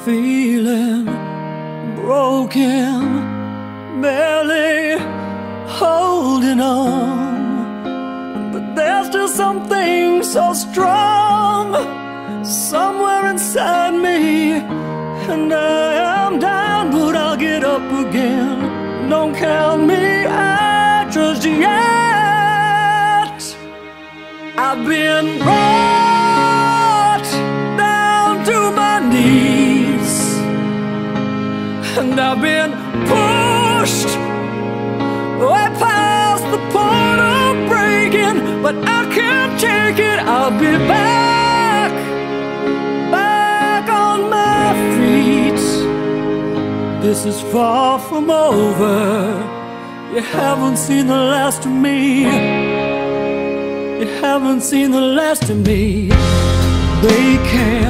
feeling broken, barely holding on. But there's still something so strong somewhere inside me, and I am down, but I'll get up again. Don't count me out just yet. I've been brought down to my knees, and I've been pushed way past the point of breaking, but I can't take it. I'll be back on my feet. This is far from over. You haven't seen the last of me. You haven't seen the last of me. They can't